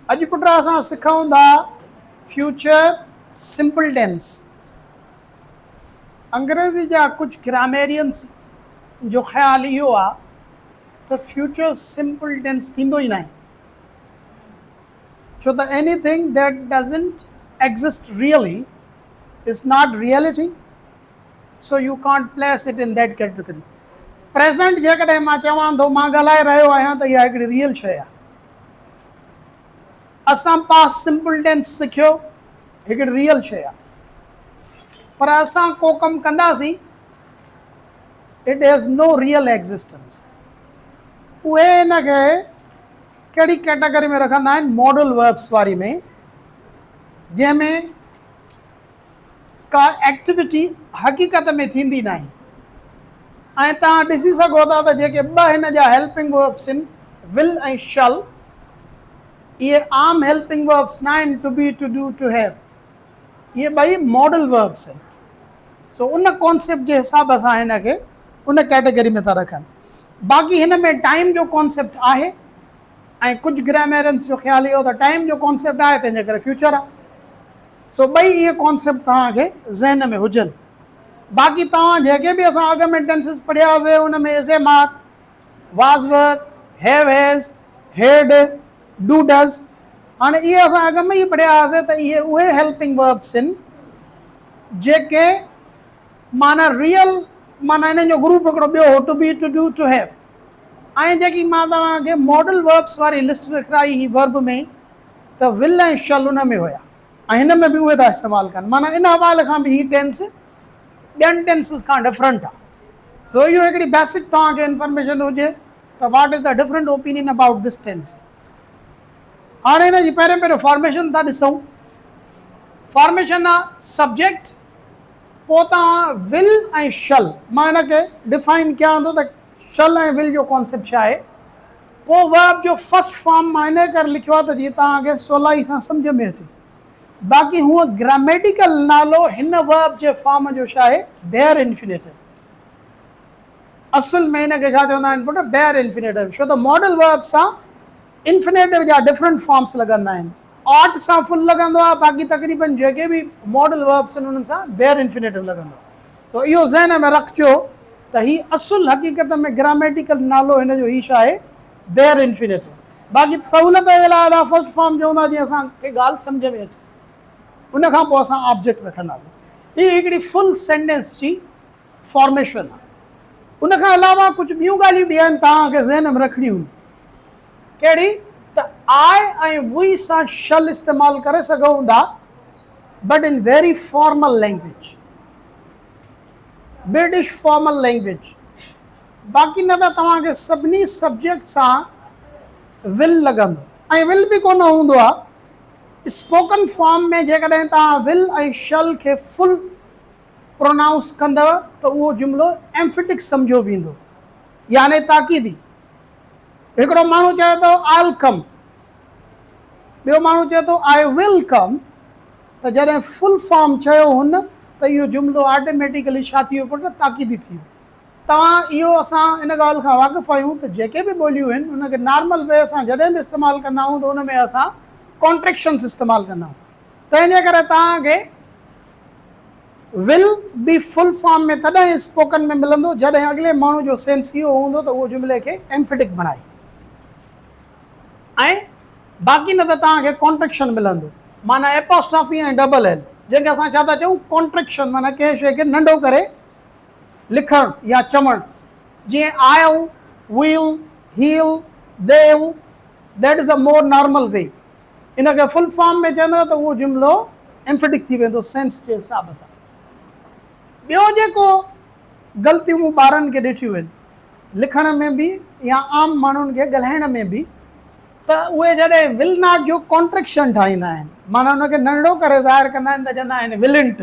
अॼु पुट असां सिखूं था फ्यूचर सिंपल टेंस। अंग्रेज़ी जा कुछ ग्रामेरियंस जो ख़्याल इहो आहे त फ्यूचर सिंपल टेंस थींदो ई न आहे, छो त anything that doesn't exist really is not reality, so you can't place it in that category. Present जेकॾहिं मां चवां थो मां ॻाल्हाए रहियो आहियां त इहा हिकिड़ी रियल शइ आहे। असां पास्ट सिंपल टेंस सिखियो, हिकिड़ी रियल शइ आहे, पर असां को कमु कंदासीं it has no real existence. उहे हिनखे कहिड़ी कैटेगरी में रखंदा आहिनि, मॉडल वर्ब्स वारी में, जंहिंमें का एक्टिविटी हक़ीक़त में थींदी न आहे। ऐं तव्हां ॾिसी सघो था त जेके ॿ हिन जा हेल्पिंग वर्ब्स आहिनि, विल ऐं शल, इहे आम हेल्पिंग वर्ब्स न आहिनि, to be, to do, to have. इहे ॿई मॉडल वर्ब्स आहिनि। सो उन कॉन्सेप्ट जे हिसाब सां हिन खे उन कैटेगरी में था रखनि। बाक़ी हिन में टाइम जो कॉन्सेप्ट आहे ऐं कुझु ग्रामेरियंस जो ख़्यालु इहो त टाइम जो कॉन्सेप्ट आहे, तंहिंजे करे फ्यूचर आहे। सो ॿई इहे कॉन्सेप्ट तव्हांखे ज़हन में हुजनि। बाक़ी तव्हां जेके बि असां अॻ में टेंसिस पढ़िया हुआसीं, उन में इज़ ए मार, वाज़ वर, have has, head, do does, हाणे इहे असां अॻ में ई पढ़िया हुआसीं त इहे उहे हेल्पिंग वर्ब्स आहिनि जेके माना रियल, माना हिननि जो ग्रुप हिकिड़ो ॿियो हो, to be, to do, to have. ऐं जेकी मां तव्हांखे मॉडल वर्ब्स वारी लिस्ट लिखाई ही वर्ब में, त विल ऐं शल उन में हुया, ऐं हिन में बि उहे था इस्तेमालु कनि। माना इन हवाले खां बि ही टेंस ॿियनि टेंसिस खां डिफरेंट आहे। सो इहो हिकिड़ी बेसिक तव्हांखे इंफॉर्मेशन हुजे त what is the different opinion about this tense. हाणे हिन जी पहिरियों पहिरियों फॉर्मेशन था ॾिसूं। फॉर्मेशन आहे सब्जेक्ट, पोइ तव्हां विल ऐं शल, मां हिनखे डिफाइन कयां थो त शल ऐं विल जो कॉन्सेप्ट छा आहे। पोइ वर्ब जो फर्स्ट फॉर्म मां इन करे लिखियो आहे त जीअं तव्हांखे सवलाई सां सम्झ में अचे। बाक़ी हूअ ग्रामेटिकल नालो हिन वर्ब जे फॉर्म जो छा आहे, बेयर इन्फिनेटिव। असल में हिनखे छा चवंदा आहिनि पुट, बेयर इन्फिनेटिव, छो त मॉडल वर्ब सां इन्फिनेटिव जा डिफरेंट फॉर्म्स लॻंदा आहिनि। ऑट सां फुल लॻंदो आहे, बाक़ी तक़रीबन जेके बि मॉडल वर्ब्स आहिनि उन्हनि सां बेयर इन्फिनेटिव लॻंदो आहे। सो इहो ज़हन में रखिजो त ही असुल हक़ीक़त में ग्रामेटिकल नालो हिन जो ही छा आहे, बेयर इन्फिनेटिव। बाक़ी सहूलियत जे लाइ असां फर्स्ट फॉर्म चवंदा जीअं असांखे ॻाल्हि सम्झ में अचे, उन खां पोइ असां ऑब्जेक्ट रखंदासीं। हीअ हिकिड़ी फुल सेंटेंस जी फॉर्मेशन आहे। उन खां अलावा कुझु ॿियूं ॻाल्हियूं बि आहिनि तव्हांखे ज़हन में रखणियूं आहिनि। कहिड़ी त आई ऐं वी सां शल इस्तेमालु करे सघूं था, but in very formal language, British formal language. बाक़ी न त तव्हांखे सभिनी सब्जेक्ट सां विल लॻंदो, ऐं विल बि कोन हूंदो आहे। स्पोकन फॉर्म में जेकॾहिं तव्हां विल ऐं शल खे फुल प्रोनाउंस कंदव त उहो जुमिलो एम्फिटिक सम्झो वेंदो, यानी ताक़ीदी। हिकिड़ो माण्हू चए थो आई विल कम, ॿियो माण्हू चए थो आई विल कम, त जॾहिं फुल फॉर्म चयो हुन त इहो जुमिलो ऑटोमेटिकली छा थी वियो पुट, ताक़ीदी थी वियो। तव्हां इहो असां इन ॻाल्हि खां वाक़ुफ़ु आहियूं त जेके बि ॿोलियूं आहिनि उनखे नॉर्मल वे सां जॾहिं बि इस्तेमालु कंदा आहियूं त उन में असां कॉन्ट्रेक्शन्स इस्तेमालु कंदा आहियूं। तंहिंजे करे तव्हांखे विल बि फुल फॉर्म में तॾहिं स्पोकन में मिलंदो जॾहिं अॻिले माण्हू जो सेंस इहो हूंदो त उहो जुमिले खे एम्फिटिक बणाए, ऐं बाक़ी न त तव्हांखे कॉन्ट्रेक्शन मिलंदो, माना एपोस्ट्रॉफी ऐं डबल एल, जंहिंखे असां छा था चऊं, कॉन्ट्रेक्शन, माना कंहिं शइ खे नंढो करे लिखणु या चवणु। जीअं I'll, will, he'll, they've, that is a more normal way. इनखे फुल फॉर्म में चवंदव त उहो जुमिलो एम्फिटिक थी वेंदो सेंस जे हिसाब सां। ॿियो जेको ग़लतियूं मूं ॿारनि खे ॾिठियूं आहिनि लिखण में बि या आम माण्हुनि खे ॻाल्हाइण में बि, त उहे जॾहिं विल नॉट जो कॉन्ट्रेक्शन ठाहींदा आहिनि, माना उनखे नंढो करे ज़ाहिर कंदा आहिनि त चवंदा आहिनि विलिंट।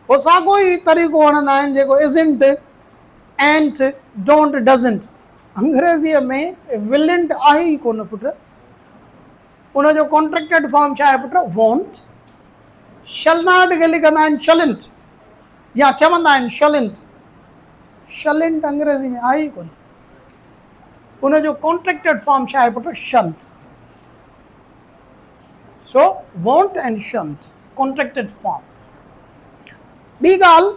पोइ साॻियो ई तरीक़ो हणंदा आहिनि जेको इज़िंट, एंट, डोंट, डज़ंट। अंग्रेज़ीअ में विलिंट आहे ई कोन पुट, उनजो कॉन्ट्रेक्टेड फॉर्म छा आहे पुट, वॉन्ट। शल नॉट खे लिखंदा आहिनि शलिंट, या चवंदा आहिनि शलिंट। शलिंट अंग्रेज़ी में आहे ई कोन, उनजो कॉन्ट्रेक्टेड फॉर्म छा आहे put, shan't. So won't and shan't contracted form. ॿी ॻाल्हि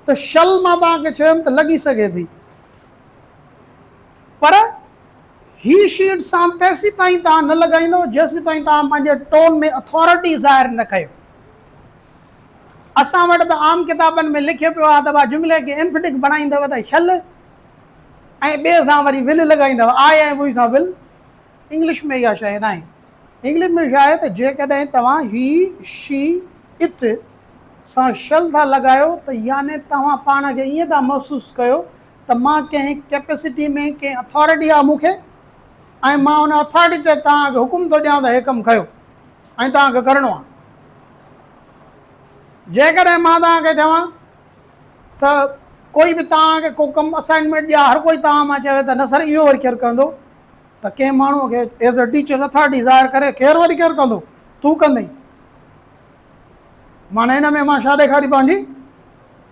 त शल मां तव्हांखे चयुमि त लॻी सघे थी, पर ही शीट सां तेसी ताईं तव्हां न लॻाईंदो जेसी ताईं तव्हां पंहिंजे टोन में अथॉरिटी ज़ाहिर न कयो। असां वटि त आम किताबनि में लिखियो पियो आहे त भाउ जुमिले खे एम्फेटिक बणाईंदव त शल ऐं ॿिए सां वरी विल लॻाईंदव, आय ऐं वुई सां विल। इंग्लिश में इहा शइ न आहे। इंग्लिश में छा आहे त जेकॾहिं तव्हां ही शी इट सां शल था लॻायो त याने तव्हां पाण खे ईअं था महसूसु कयो त मां कंहिं कैपेसिटी में कंहिं अथॉरिटी आहे मूंखे, ऐं मां उन अथॉरिटी ते तव्हांखे हुकुम थो ॾियां त हे कमु कयो ऐं तव्हांखे करिणो आहे। जेकॾहिं मां तव्हांखे चवां त कोई बि तव्हांखे को कमु असाइनमेंट ॾिया, हर कोई तव्हां मां चवे त न सर इहो वरी केरु कंदो, त कंहिं माण्हूअ खे एज़ अ टीचर अथॉरिटी ज़ाहिर करे केरु वरी केरु कंदो, तूं कंदई। माना हिन में मां छा ॾेखारी पंहिंजी,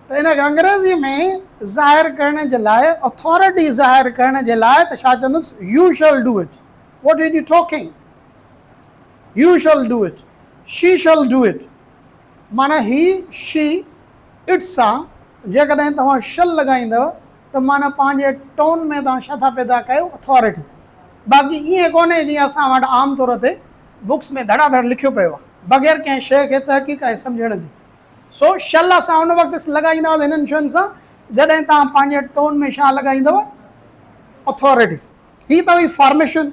त हिनखे अंग्रेज़ी में ज़ाहिर करण जे लाइ, अथॉरिटी ज़ाहिर करण जे लाइ त छा चवंदुसि, U shall do it. What is U talking, U shall do it, she shall do it. माना ही शी इट सां जेकॾहिं तव्हां शल लॻाईंदव त माना पंहिंजे टोन में तव्हां छा था पैदा कयो, अथॉरिटी। बाक़ी ईअं कोन्हे जीअं असां वटि आम तौर ते बुक्स में धड़ाधड़ लिखियो पियो आहे बग़ैर कंहिं शइ खे तहक़ीक़ ऐं सम्झण जी। सो शल असां उन वक़्तु लॻाईंदा हुआसीं हिननि शयुनि सां जॾहिं तव्हां पंहिंजे टोन में छा लॻाईंदव, अथॉरिटी। ही त हुई फॉर्मेशन।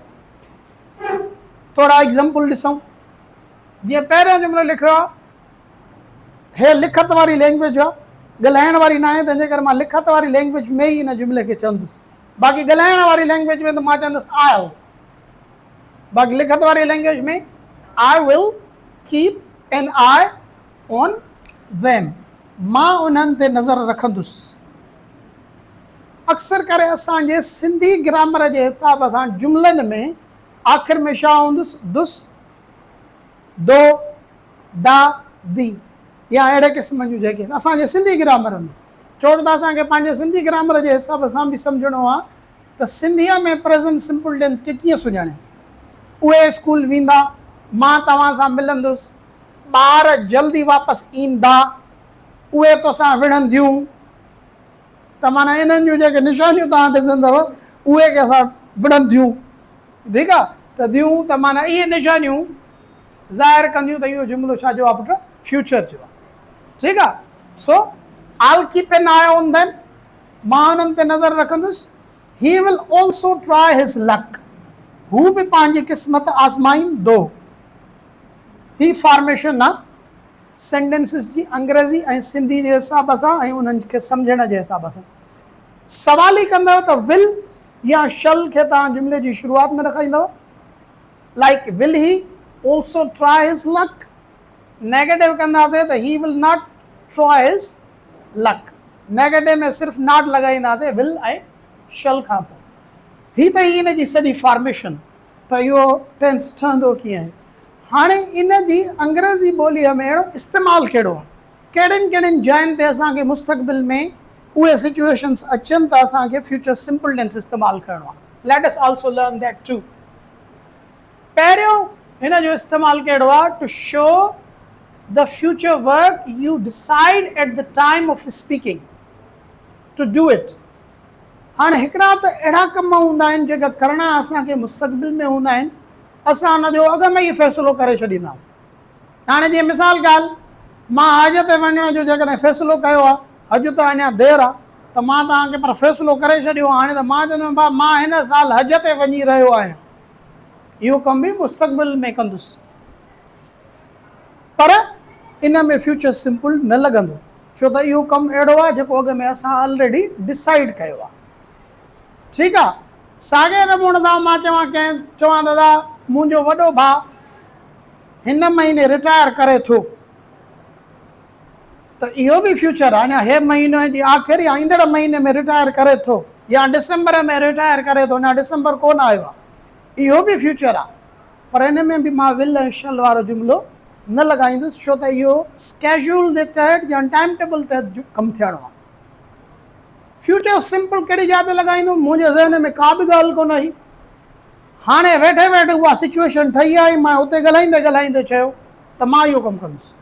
थोरा एग्ज़ाम्पल ॾिसूं। जीअं पहिरियों जुमिलो लिखियो आहे, हे लिखत वारी लैंग्वेज आहे, ॻाल्हाइण वारी न आहे, तंहिंजे करे मां लिखत वारी लैंग्वेज में ई हिन जुमिले खे चवंदुसि। बाक़ी ॻाल्हाइण वारी लैंग्वेज में त मां चवंदुसि आई। बाक़ी लिखत वारी लैंग्वेज में I will keep an eye on them, मां उन्हनि ते नज़र रखंदुसि। अक्सर करे असांजे सिंधी ग्रामर जे हिसाब सां जुमिलनि में आख़िर में छा हूंदुसि, दुस, दो, दा, दी, या अहिड़े क़िस्म जूं जेके आहिनि असांजे सिंधी ग्रामर में। छो त असांखे पंहिंजे सिंधी ग्रामर जे हिसाब सां बि सम्झणो आहे त सिंधीअ में प्रेज़ेंट सिंपल टेंस खे कीअं सुञाणे। उहे स्कूल वेंदा, मां तव्हां सां मिलंदुसि, ॿार जल्दी वापसि ईंदा, उहे तोसां विढ़ंदियूं। त माना इन्हनि जूं जेके निशानियूं तव्हां ॾिसंदव उहे कंहिंसां विढ़ंदियूं, ठीकु आहे। त दियूं त माना इहे निशानियूं ज़ाहिर कंदियूं त इहो जुमिलो छा जो आहे पुटु, फ्यूचर जो आहे, ठीकु आहे। So I keep an eye on them, मां हुननि ते नज़र रखंदुसि। He will also try his luck, हू बि पंहिंजी क़िस्मत आज़माईंदो। ही फॉर्मेशन आहे सेंटेंसिस जी अंग्रेज़ी ऐं सिंधी जे हिसाब सां ऐं उन्हनि खे सम्झण जे हिसाब सां। सवाल ई कंदव त विल या शल खे तव्हां जुमिले जी शुरूआति में रखाईंदव। Like will he also try his luck. Negative कंदासीं त he will not try his luck. Negative में सिर्फ़ु नॉट लॻाईंदासीं विल ऐं शल खां पोइ। ही त हिन जी सॼी फॉर्मेशन, त इहो टेंस ठहंदो कीअं आहे। हाणे इन जी अंग्रेज़ी ॿोलीअ में अहिड़ो इस्तेमालु कहिड़ो आहे, कहिड़ियुनि कहिड़ियुनि जायुनि ते असांखे मुस्तक़बिल में उहे सिचुएशन्स अचनि त असांखे फ्यूचर सिंपल टेंस इस्तेमालु करिणो आहे। Let us also learn that two. पहिरियों हिन जो इस्तेमालु कहिड़ो आहे, to show the future work you decide at the time of speaking to do it. हाणे हिकिड़ा त अहिड़ा कम हूंदा आहिनि जेका करणा असांखे मुस्तक़बिल में हूंदा आहिनि, असां हुन जो अॻु में ई फ़ैसिलो करे छॾींदा आहियूं। हाणे जीअं मिसाल ॻाल्हि, मां हज ते वञण जो जेकॾहिं फ़ैसिलो कयो आहे, हज त अञा देरि आहे, त मां तव्हांखे पर फ़ैसिलो करे छॾियो। हाणे त मां चवंदुमि भाउ मां हिन साल हज ते वञी रहियो आहियां, इहो कमु बि मुस्तक़बिल में कंदुसि, पर इन में फ्यूचर सिंपल न लॻंदो, छो त इहो कमु अहिड़ो आहे जेको अॻु में असां ऑलरेडी डिसाइड कयो आहे, ठीकु आहे। साॻे नमूने सां मां चवां दादा मुंहिंजो वॾो भाउ हिन महीने रिटायर करे थो, त इहो बि फ्यूचर आहे। अञा हे महीने जी आख़िर या ईंदड़ महीने में रिटायर करे थो, या डिसंबर में रिटायर करे थो, अञा डिसंबर कोन आयो आहे, इहो बि फ्यूचर आहे। पर हिन में बि मां विल ऐं शल वारो जुमिलो न लॻाईंदुसि, छो त इहो स्केड्यूल जे तहत या टाइम टेबल तहत कमु थियणो आहे। फ्यूचर सिंपल कहिड़ी जाइ ते लॻाईंदुमि, मुंहिंजे ज़हन में का बि ॻाल्हि कोन आई। हाणे वेठे वेठे उहा सिचुएशन ठही आई, मां हुते ॻाल्हाईंदे ॻाल्हाईंदे चयो त मां इहो कमु कंदुसि।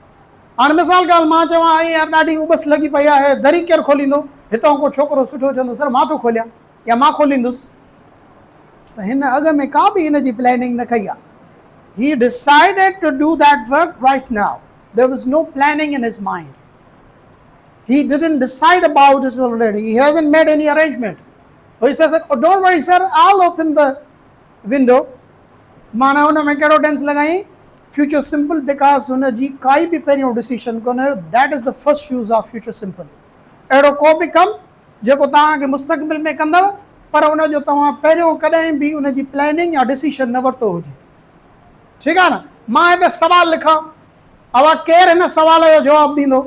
हाणे मिसाल ॻाल्हि मां चवां यार ॾाढी उबस लॻी पई आहे, दरी केरु खोलींदो, हितां को छोकिरो सुठो चवंदो सर मां थो खोलियां या मां खोलींदुसि, त हिन अॻ में का बि हिन जी प्लैनिंग न कई आहे। He decided to do that work right now. There was no planning in his mind. He didn't decide about it already. He hasn't made any arrangement. So he says, oh, don't worry, sir, I'll open the window. Mana huna mein kehdo tense lagai? Future simple, because huna ji kai bhi पहिरियों decision कोन्हे. That is the first use of future simple. अहिड़ो को बि कमु जेको तव्हांखे मुस्तक़बिल में कंदव, पर उन जो तव्हां पहिरियों कॾहिं बि उन जी प्लैनिंग या डिसीशन न वरितो हुजे। ठीकु आहे न। मां हिते सवाल लिखां, अब केरु हिन सवाल जो जवाबु ॾींदो,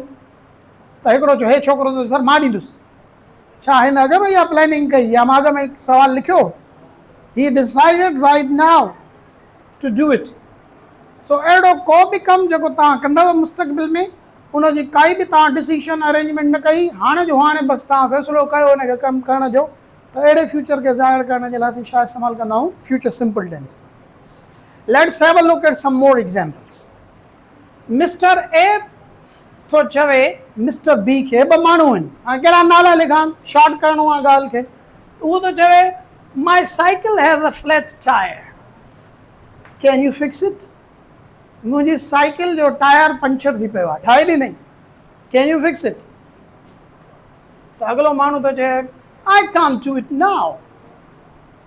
त हिकिड़ो चयो हे छोकिरो त सर मां ॾींदुसि। छा हिन अॻ में इहा प्लैनिंग कई या मां अॻ में सवाल लिखियो? He decided right now to do it. So अहिड़ो को बि कमु जेको तव्हां कंदव मुस्तक़बिल में, उनजी काई बि तव्हां डिसीशन अरेंजमेंट न कई, हाणे जो हाणे बसि तव्हां फ़ैसिलो कयो हुनखे कमु करण जो, त अहिड़े फ्यूचर खे ज़ाहिर करण जे लाइ असीं छा इस्तेमालु कंदा आहियूं? Future simple tense. Let's have a look at some more examples. Mr. A तो चवे Mr. B खे ॿ माण्हू आहिनि, हाणे कहिड़ा नाला लिखां, शॉर्ट करणो आहे ॻाल्हि खे। उहो थो चवे My cycle has a flat tire. Can you fix it? मुंहिंजी साइकिल जो टायर पंचर थी पियो आहे, ठाहे ॾिनई। Can you fix it? त अॻिलो माण्हू थो चए I can't do it now.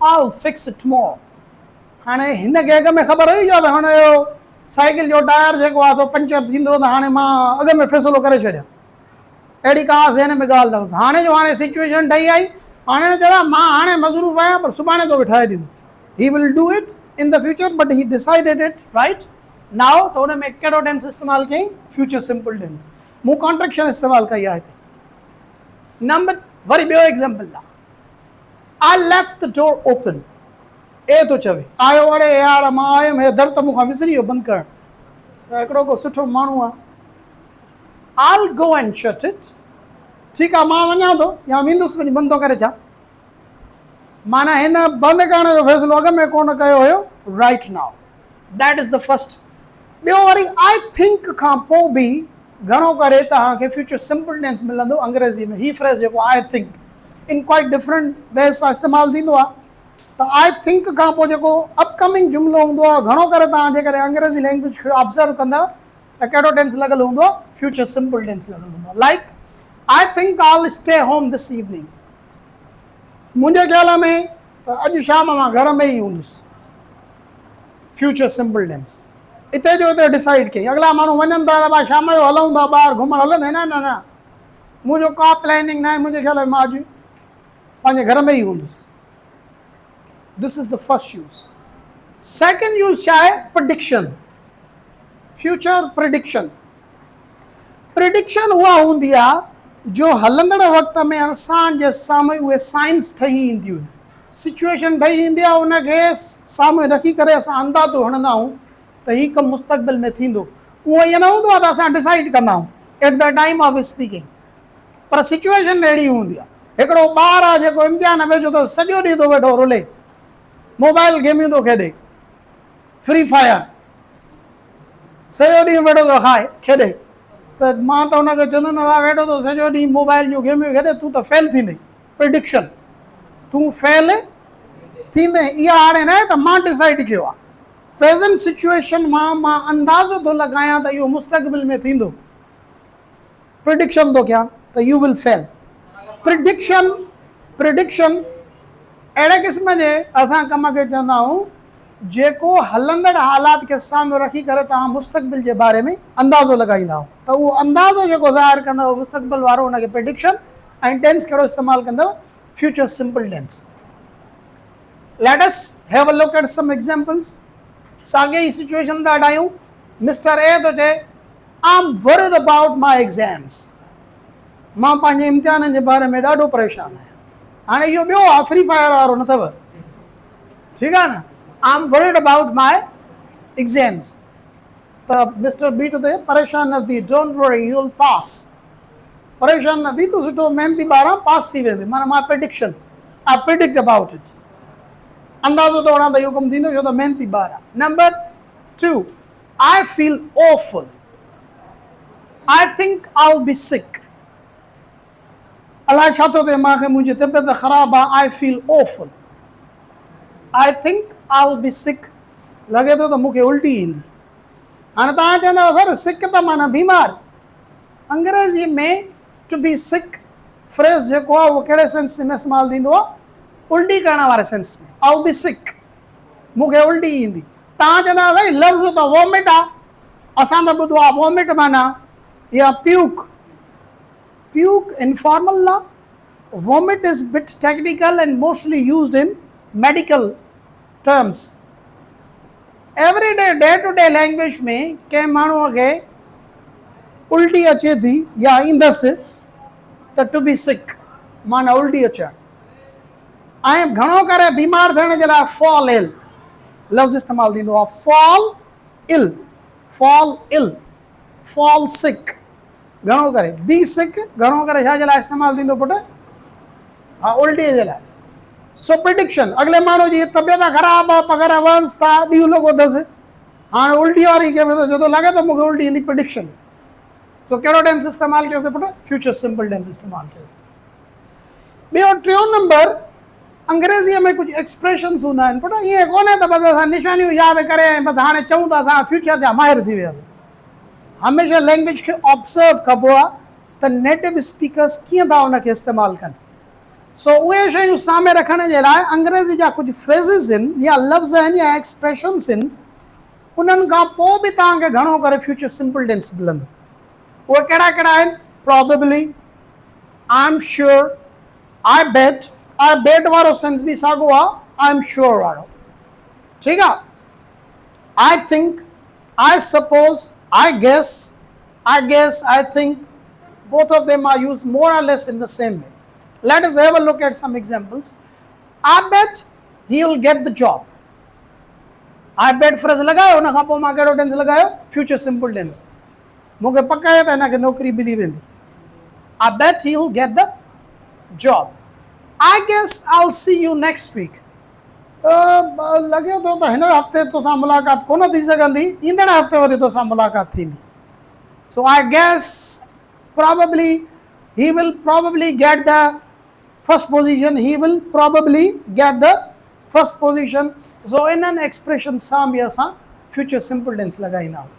I'll fix it tomorrow. हाणे हिन खे अॻ में ख़बर हुई जो हाणे इहो साइकिल जो टायर जेको आहे तो पंचर थींदो, त हाणे मां अॻ में फ़ैसिलो करे छॾियां। अहिड़ी का ज़हन में ॻाल्हि न हुअसि। हाणे जो हाणे सिचुएशन ठही आई, हाणे चयो मां हाणे मसरूफ़ आहियां, पर सुभाणे तो बि ठाहे ॾींदो। He will do it in the future, but he decided it right now. त हुन में कहिड़ो टेंस इस्तेमालु कयईं? Future simple tense. मूं कॉन्ट्रेक्शन इस्तेमालु कई आहे हिते। नंबर वरी ॿियो एग्ज़ाम्पल आहे, I left the door open. ए तो चवे आयो, अरे यार मां आयुमि, हे दर त मूंखां विसरी वियो बंदि करणु। त हिकिड़ो को सुठो माण्हू आहे, I'll go and shut it. ठीकु आहे, मां वञा थो या वेंदुसि, वञी बंदि थो करे छा? माना हिन बंदि करण जो फ़ैसिलो अॻ में कोन कयो हुयो, right now. That is the first. ॿियो वरी आई थिंक खां पोइ बि घणो करे तव्हांखे फ्यूचर सिंपल टेंस मिलंदो अंग्रेज़ी में। ही फ्रेज़ जेको I think in quite different ways सां इस्तेमालु थींदो आहे। त आई थिंक खां पोइ जेको अपकमिंग जुमिलो हूंदो आहे, घणो करे तव्हां जेकॾहिं अंग्रेज़ी लैंग्वेज खे ऑब्ज़र्व कंदा त कहिड़ो टेंस लॻल हूंदो? फ्यूचर सिंपल टेंस लॻल हूंदो। Like I think I'll stay home this evening. मुंहिंजे ख़्याल में त अॼु शाम मां घर में ई हूंदुसि। Future simple tense. हिते जो हिते डिसाइड कई। अॻिला माण्हू वञनि था त भाई शाम जो हलूं था ॿाहिरि घुमणु, हलंदे न न न मुंहिंजो का प्लैनिंग न आहे, मुंहिंजे ख़्याल में मां अॼु पंहिंजे घर में ई हूंदुसि। This is the first use. Second use छा आहे? prediction. Future prediction. Prediction उहा हूंदी आहे जो हलंदड़ वक़्त में असांजे साम्हूं उहे साइंस ठही ईंदियूं आहिनि, सिचुएशन ठही ईंदी आहे, उनखे साम्हूं रखी करे असां अंदाज़ो हणंदा आहियूं त हीउ कमु मुस्तक़बिल में थींदो। उहो ईअं न हूंदो आहे त असां डिसाइड कंदा आहियूं eight the time of speaking, पर सिचुएशन अहिड़ी हूंदी आहे। हिकिड़ो ॿारु आहे जेको इम्तिहान वेठो त सॼो ॾींहुं थो वेठो रुले, मोबाइल गेमियूं थो खेॾे, फ्री फायर सॼो ॾींहुं वेठो थो खाए खेॾे, त मां त हुनखे चवंदुमि न वेठो थो सॼो ॾींहुं मोबाइल जूं गेमियूं खेॾे, तूं त फेल थींदे। प्रिडिक्शन, तूं फेल थींदे। इहा हाणे न आहे त मां डिसाइड कयो आहे, प्रेज़ेंट सिचुएशन मां अंदाज़ो थो लॻायां त इहो मुस्तक़बिल में थींदो। प्रिडिक्शन थो कयां त यू विल फेल। प्रिडिक्शन अहिड़े क़िस्म जे असां कम खे चवंदा आहियूं जेको हलंदड़ हालात खे साम्हूं रखी करे तव्हां मुस्तक़बिल जे बारे में अंदाज़ो लॻाईंदा आहियो, त उहो अंदाज़ो जेको ज़ाहिर कंदव मुस्तक़बिल वारो, हुनखे प्रिडिक्शन। ऐं टेंस कहिड़ो इस्तेमालु कंदव? Future simple tense. Let us have a look at some examples. साॻे ई सिचुएशन था हटायूं। मिस्टर ए थो चए I am worried about my exams. मां पंहिंजे इम्तिहाननि जे बारे में ॾाढो परेशान आहियां। हाणे इहो ॿियो आहे, फ्री फायर वारो न अथव, ठीकु आहे न। आई am worried about my exams. त मिस्टर बी थो चए परेशान न थी, डोंट वरी यू विल पास। परेशान न थी, तूं सुठो महिनती ॿार पास थी वेंदे। माना मां prediction, I predict about it. अंदाज़ो तो वणा त इहो कमु थींदो छो त महिनती ॿार आहे. Number 2, I feel awful. I think I'll be sick. अलाए छा थो थिए मूंखे, मुंहिंजी तबियत ख़राबु आहे. I feel awful. I think I'll be sick. लॻे थो त मूंखे उल्टी ईंदी. हाणे तव्हां चवंदव सर सिक त माना बीमार. अंग्रेज़ी में टू बी सिक फ्रेज़ जेको आहे उहो कहिड़े सेंस में इस्तेमालु थींदो आहे? उल्टी करण वारे सेंस में. I'll be sick. मूंखे उल्टी ईंदी. तव्हां चवंदा साईं लफ़्ज़ त वॉमिट आहे. असां त ॿुधो आहे वॉमिट माना या puke. Puke, informal law. Vomit is bit technical and mostly used in medical terms. Everyday, day-to-day language में कंहिं माण्हूअ खे उल्टी अचे थी या ईंदसि त टू बी सिक माना उल्टी अचणु. ऐं घणो करे बीमार थियण जे लाइ फॉल इल लफ़्ज़ इस्तेमालु थींदो आहे. Fall ill, fall ill, fall sick. घणो करे बी सिक घणो करे छा जे लाइ इस्तेमालु थींदो पुटु? हा, उल्टीअ जे लाइ. सो प्रिडिक्शन, अॻिले माण्हू जी तबियत ख़राबु आहे, पघर वंस था, ॾींहुं लॻो अथसि, हाणे उल्टी वारी खे छो थो लॻे थो मूंखे उल्टी ईंदी. प्रिडिक्शन. सो कहिड़ो टेंस इस्तेमालु कयोसीं पुटु? फ्यूचर सिंपल टेंस इस्तेमालु कयो. ॿियो टियों नंबर, अंग्रेज़ीअ में कुझु एक्सप्रेशन्स हूंदा आहिनि पुटु. ईअं कोन्हे त बसि असां निशानियूं यादि करे ऐं बसि हाणे चऊं था असां फ्यूचर जा माहिर थी वियासीं. हमेशह लैंग्वेज खे ऑब्ज़र्व कबो आहे त नेटिव स्पीकर्स कीअं था उनखे इस्तेमालु कनि. सो उहे शयूं साम्हूं रखण जे लाइ अंग्रेज़ी जा कुझु फ्रेज़िस आहिनि या लफ़्ज़ आहिनि या एक्सप्रेशन्स आहिनि, उन्हनि खां पोइ बि तव्हांखे घणो करे फ्यूचर सिंपल टेंस मिलंदो. उहे कहिड़ा कहिड़ा आहिनि? Probably, I am sure, I bet. I bet वारो सेंस बि साॻियो आहे आई एम श्योर वारो. ठीकु आहे. I think, I suppose, I guess, I think, both of them are used more or less in the same way. Let us have a look at some examples. I bet he'll get the job. I bet phrase लगायो उन खां पोइ मां कहिड़ो tense लगायो? Future simple tense. मूंखे पक आहे त हिनखे नौकरी मिली वेंदी. I bet he'll get the job. I guess I'll see you next week. लॻे थो त हिन हफ़्ते तोसां मुलाक़ात कोन थी सघंदी, ईंदड़ हफ़्ते वरी तोसां मुलाक़ात थींदी. So I guess probably he will probably get the first position. He will probably get the first position. So in an expression सां बि असां फ्यूचर सिंपल टेंस लॻाईंदा आहियूं.